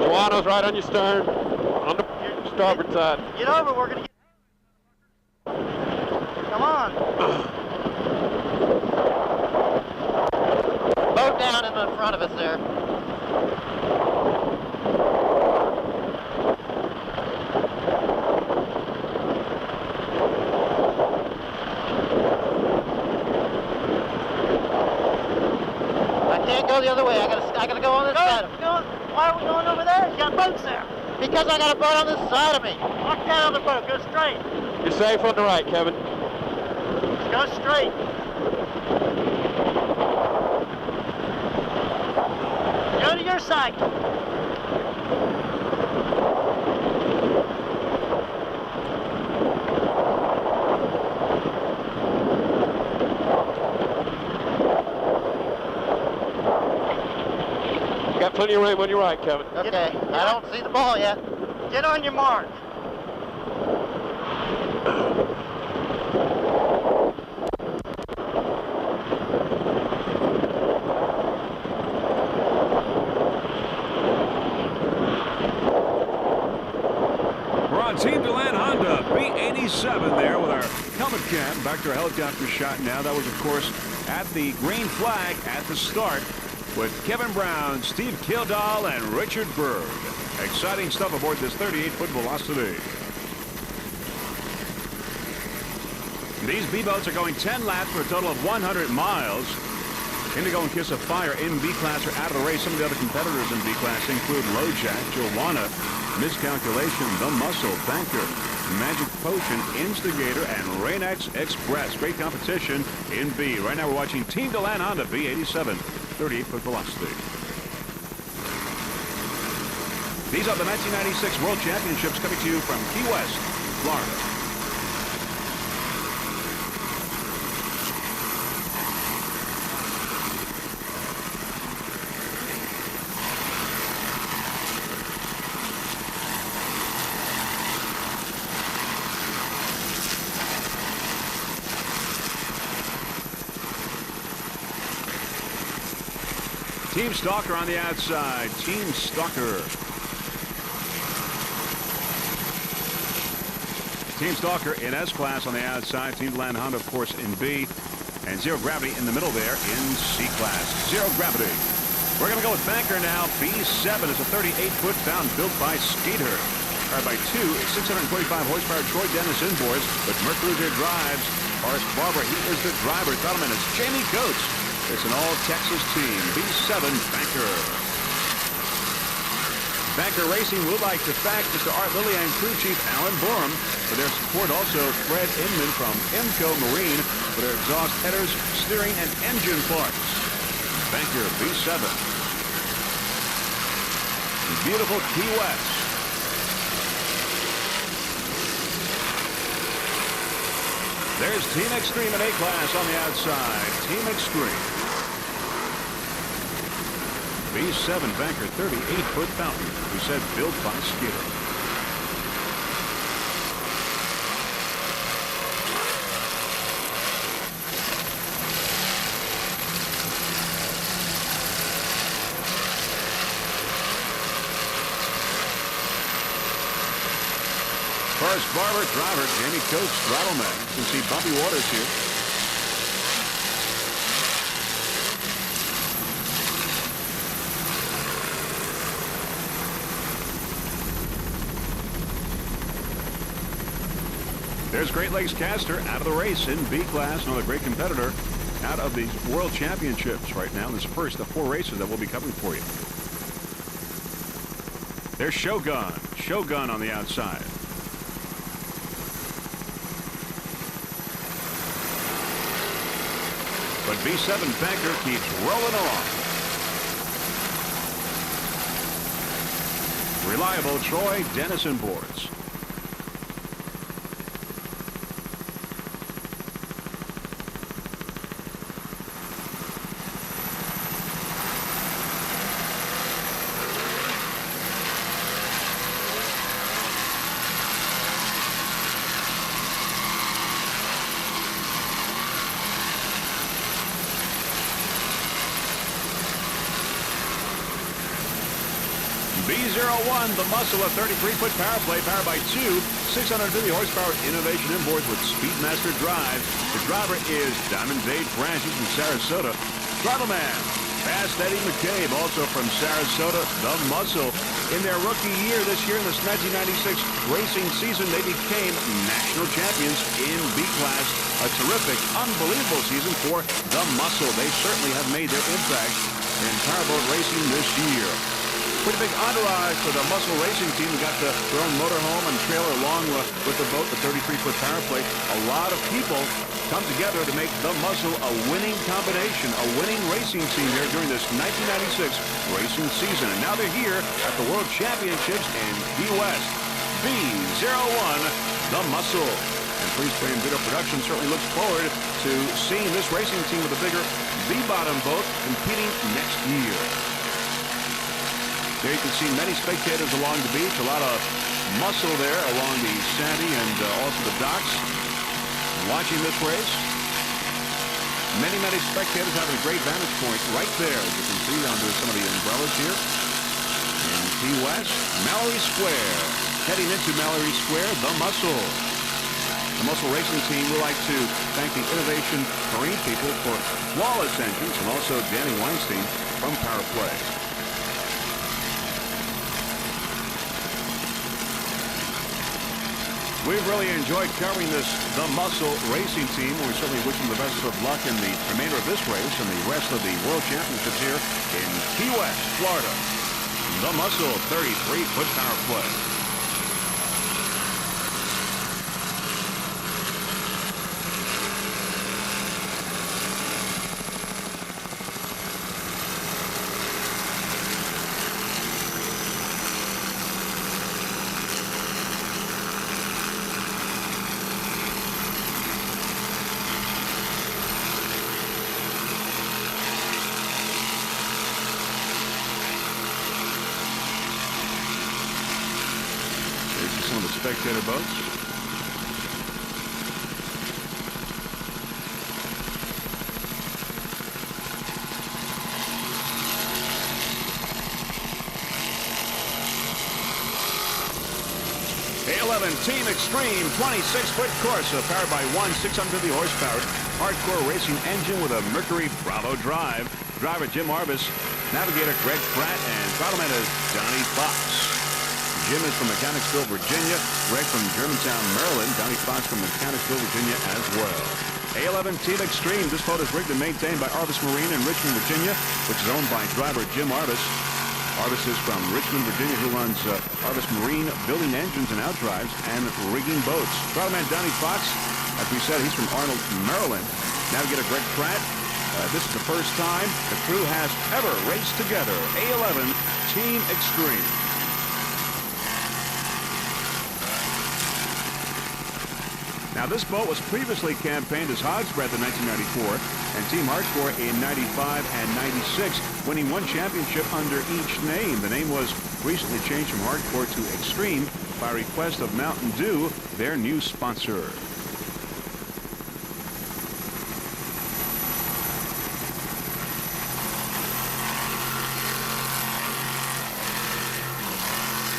Guano's right on your stern, on the starboard side. Get over, we're gonna get... Come on. Boat down in the front of us there. I can't go the other way. I gotta go on this side. Why are we going over there? You got boats there. Because I got a boat on this side of me. Walk down on the boat. Go straight. You're safe on the right, Kevin. Go straight. Go to your side. Got plenty of room on your right, Kevin. Okay, I don't see the ball yet. Get on your mark. We're on Team DeLand Honda B87 there with our helmet cam. Back to our helicopter shot now. That was, of course, at the green flag at the start, with Kevin Brown, Steve Kildall, and Richard Berg. Exciting stuff aboard this 38-foot Velocity. These B-boats are going 10 laps for a total of 100 miles. Indigo and Kiss of Fire in B-Class are out of the race. Some of the other competitors in B-Class include LoJack, Joanna, Miscalculation, The Muscle, Banker, Magic Potion, Instigator, and Rain-X Express. Great competition in B. Right now we're watching Team DeLand Honda B87. 38-foot Velocity. These are the 1996 World Championships coming to you from Key West, Florida. Team Stalker on the outside. Team Stalker. Team Stalker in S-Class on the outside. Team DeLand Honda, of course, in B. And Zero Gravity in the middle there in C-Class. Zero Gravity. We're going to go with Banker now. B7 is a 38-foot bound built by Skeeter. Powered by two 625 horsepower Troy Dennis inboards. But Mercruiser drives. Horace Barber, he is the driver. Thottelman is Jamie Coates. It's an all-Texas team. B7 Banker. Banker Racing would like to thank Mr. Art Lilly and crew chief Alan Borum for their support. Also, Fred Inman from Imco Marine for their exhaust headers, steering, and engine parts. Banker B7. Beautiful Key West. There's Team Extreme in A-Class on the outside. Team Extreme. B7 Banker, 38-foot fountain, who said built by Skeeter. First Barber, driver, Jamie Coates, throttleman. You can see bumpy waters here. There's Great Lakes Caster out of the race in B-Class, another great competitor out of these World Championships right now. This is the first of 4 races that we'll be covering for you. There's Shogun. Shogun on the outside. But B7 Banker keeps rolling on. Reliable Troy Dennison boards. B01, the Muscle, a 33-foot power play powered by two 650 horsepower Innovation inboards with Speedmaster drive. The driver is Diamond Dave Francis from Sarasota. Driver man, Fast Eddie McCabe, also from Sarasota, the Muscle. In their rookie year this year, in this 1996 racing season, they became national champions in B-Class. A terrific, unbelievable season for the Muscle. They certainly have made their impact in powerboat racing this year. Pretty big entourage for the Muscle Racing team. We got their own motorhome and trailer along with the boat, the 33-foot power plate. A lot of people come together to make the Muscle a winning combination, a winning racing team here during this 1996 racing season. And now they're here at the World Championships in Key West. B01, the Muscle. And Freeze Frame Video Production certainly looks forward to seeing this racing team with a bigger V-bottom boat competing next year. There you can see many spectators along the beach, a lot of Muscle there along the sandy and also the docks watching this race. Many spectators having a great vantage point right there, as you can see under some of the umbrellas here in Key West. Mallory Square. Heading into Mallory Square, the Muscle. The Muscle Racing team would like to thank the Innovation Marine people for flawless engines, and also Danny Weinstein from Power Play. We've really enjoyed covering this The Muscle Racing team. We certainly wish them the best of luck in the remainder of this race and the rest of the World Championships here in Key West, Florida. The Muscle 33-foot power play. Some of the spectator boats. A11 Team Extreme 26-foot Corsa powered by one 650 horsepower hardcore racing engine with a Mercury Bravo drive. Driver Jim Arbus, navigator Greg Pratt, and throttleman is Donnie Fox. Jim is from Mechanicsville, Virginia. Greg from Germantown, Maryland. Donnie Fox from Mechanicsville, Virginia as well. A11 Team Extreme. This boat is rigged and maintained by Arbus Marine in Richmond, Virginia, which is owned by driver Jim Arbus. Arbus is from Richmond, Virginia, who runs Arbus Marine, building engines and outdrives and rigging boats. Throttleman Donnie Fox, as we said, he's from Arnold, Maryland. Navigator Greg Pratt. This is the first time the crew has ever raced together. A11 Team Extreme. Now, this boat was previously campaigned as Hog's Breath in 1994 and Team Hardcore in 95 and 96, winning one championship under each name. The name was recently changed from Hardcore to Extreme by request of Mountain Dew, their new sponsor.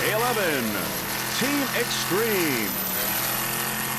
A11 Team Extreme.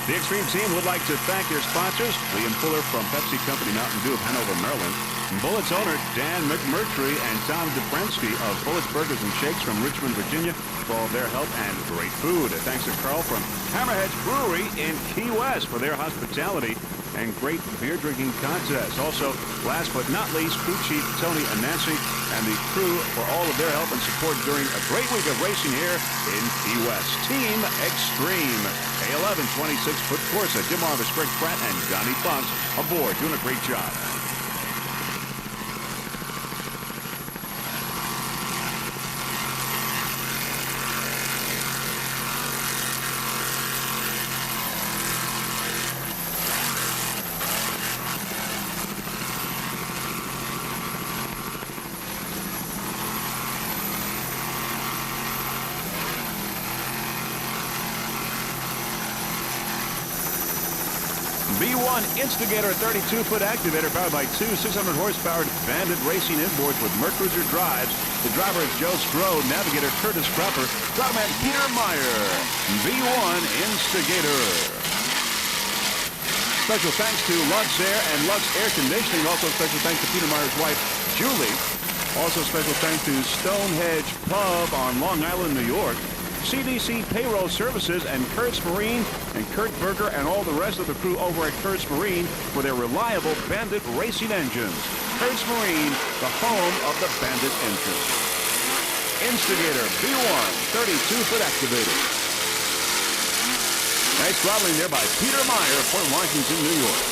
The Extreme team would like to thank their sponsors, Liam Fuller from Pepsi Company Mountain Dew of Hanover, Maryland, Bullets owner Dan McMurtry, and Tom Duprensky of Bullets Burgers and Shakes from Richmond, Virginia, for all their help and great food. Thanks to Carl from Hammerheads Brewery in Key West for their hospitality and great beer drinking contest. Also, last but not least, crew chief Tony and Nancy and the crew for all of their help and support during a great week of racing here in Key West. Team Extreme. A11 26-foot Corsa, Jim Arbus, Greg Pratt, and Donnie Fox aboard, doing a great job. B1 Instigator 32-foot activator powered by two 600-horsepower Bandit racing inboards with Mercruiser drives. The driver is Joe Scrow, navigator Curtis Cropper, driverman Peter Meyer. B1 Instigator. Special thanks to Lux Air and Lux Air Conditioning. Also special thanks to Peter Meyer's wife, Julie. Also special thanks to Stonehenge Pub on Long Island, New York. CDC Payroll Services and Kurtz Marine and Kurt Berger and all the rest of the crew over at Kurtz Marine for their reliable Bandit racing engines. Kurtz Marine, the home of the Bandit engine. Instigator B1 32-foot activator. Nice throttling there by Peter Meyer of Port Washington, New York.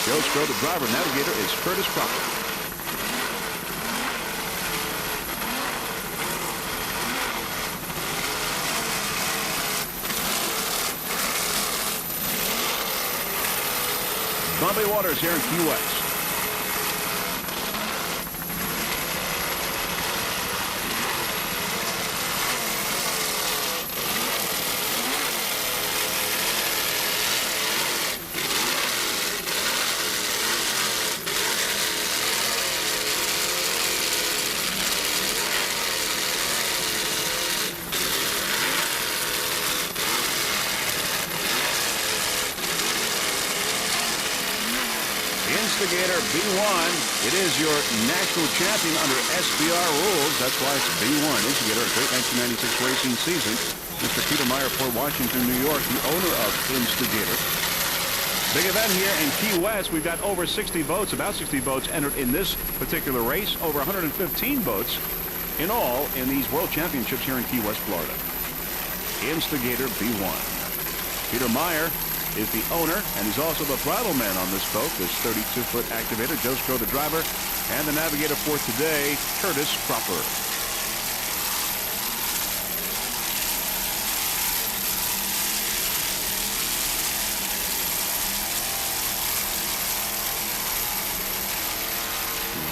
Joe Scrow, the driver navigator, is Curtis Cropper. Bumpy waters here in Key West. Instigator B1, it is your national champion under SBR rules. That's why it's B1. Instigator, a great 1996 racing season. Mr. Peter Meyer, Port Washington, New York, the owner of Instigator. Big event here in Key West. We've got over 60 boats, about 60 boats entered in this particular race. Over 115 boats in all in these World Championships here in Key West, Florida. Instigator B1. Peter Meyer is the owner, and he's also the throttle man on this boat, this 32-foot activator. Joe Scrow, the driver, and the navigator for today, Curtis Cropper.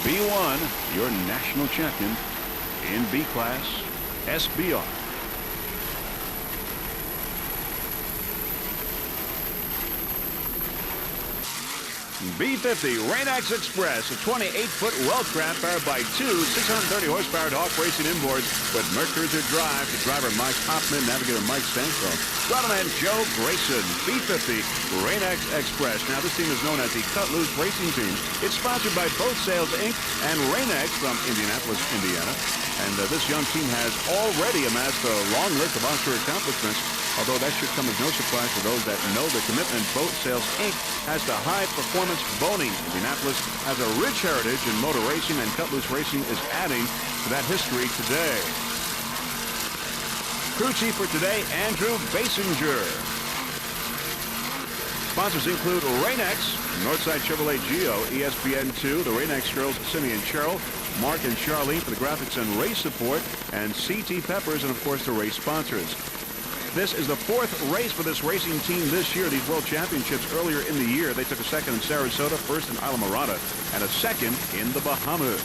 B1, your national champion in B class, SBR. B50 Rain-X Express, a 28-foot well-craft powered by two 630-horsepower Hawk racing inboards with Mercruiser drive. The driver Mike Hoffman, navigator Mike Stanko, throttle Joe Grayson. B50 Rain-X Express. Now this team is known as the Cut Loose Racing Team. It's sponsored by Boat Sales Inc. and Rain-X from Indianapolis, Indiana. And this young team has already amassed a long list of offshore accomplishments, although that should come as no surprise to those that know the commitment Boat Sales Inc. has to high-performance boating. Indianapolis has a rich heritage in motor racing, and Cutlass Racing is adding to that history today. Crew chief for today, Andrew Basinger. Sponsors include Rain-X, Northside Chevrolet Geo, ESPN2, the Rain-X girls, Cindy and Cheryl, Mark and Charlene for the graphics and race support, and CT Peppers, and of course the race sponsors. This is the fourth race for this racing team this year. These World Championships earlier in the year, they took a second in Sarasota, first in Islamorada, and a second in the Bahamas.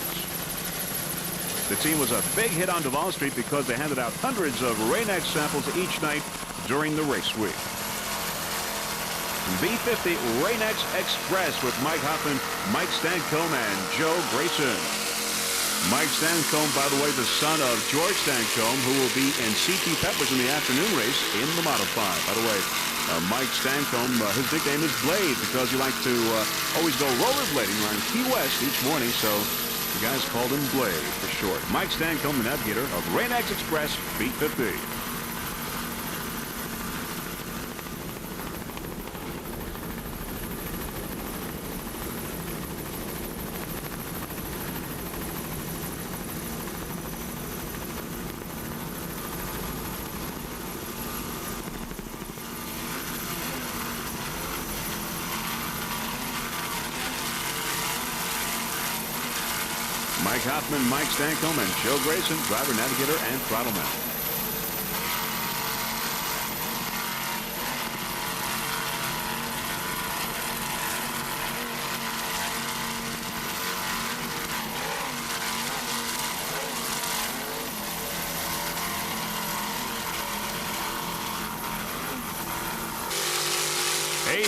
The team was a big hit on Duval Street because they handed out hundreds of Rain-X samples each night during the race week. B50 Rain-X Express with Mike Hoffman, Mike Stancombe, and Joe Grayson. Mike Stancombe, by the way, the son of George Stancombe, who will be in CT Peppers in the afternoon race in the Model 5. By the way, Mike Stancombe, his nickname is Blade because he likes to always go rollerblading around Key West each morning, so the guys called him Blade for short. Mike Stancombe, the navigator of Rain-X Express B50. Mike Hoffman, Mike Stancombe, and Joe Grayson, driver, navigator, and throttle man.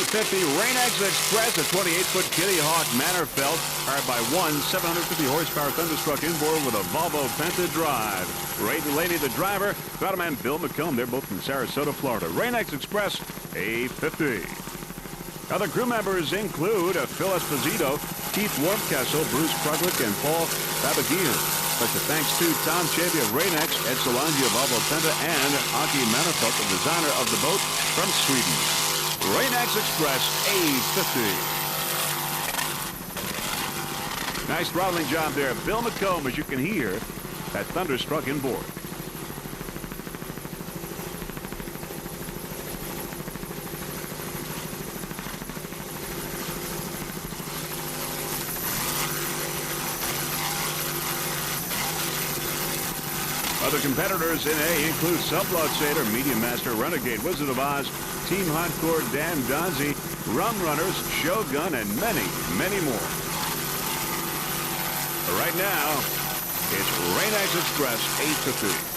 750 Rain-X Express, a 28-foot Kitty Hawk Manor-Felt, powered by one 750-horsepower Thunderstruck inboard with a Volvo Penta drive. Ray Delaney, the driver, Batman Bill McComb, they're both from Sarasota, Florida. Rain-X Express, A50. Other crew members include Phil Esposito, Keith Warmkessel, Bruce Kruglich, and Paul Babagir. Special thanks to Tom Chavy of Rain-X, Ed Solangi of Volvo Penta, and Aki Manafelt, the designer of the boat from Sweden. Rain-X Express A50. Nice throttling job there. Bill McComb, as you can hear, that Thunderstruck inboard. Other competitors in A include Subload Satyr, Medium Master, Renegade, Wizard of Oz, Team Hardcore, Dan Donzi, Rum Runners, Shogun, and many, many more. But right now, it's Rain-X Express 850.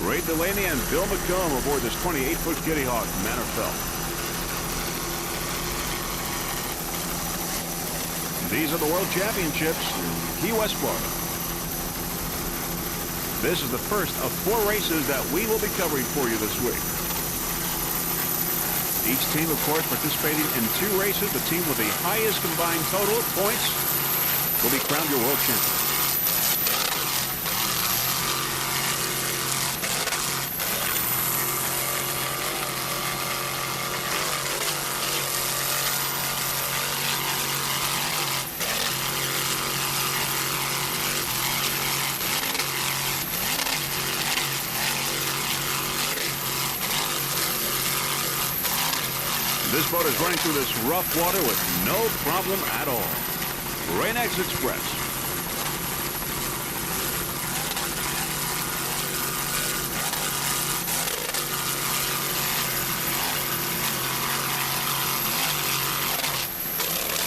Ray Delaney and Bill McComb aboard this 28-foot Kitty Hawk Manor-Felt. These are the World Championships in Key West, Florida. This is the first of 4 races that we will be covering for you this week. Each team, of course, participating in 2 races. The team with the highest combined total of points will be crowned your world champion. This boat is running through this rough water with no problem at all. Rain-X Express.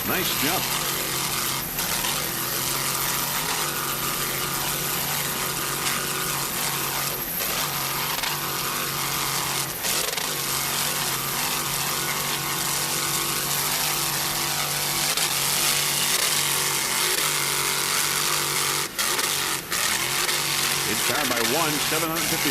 Nice jump. It's powered by one 750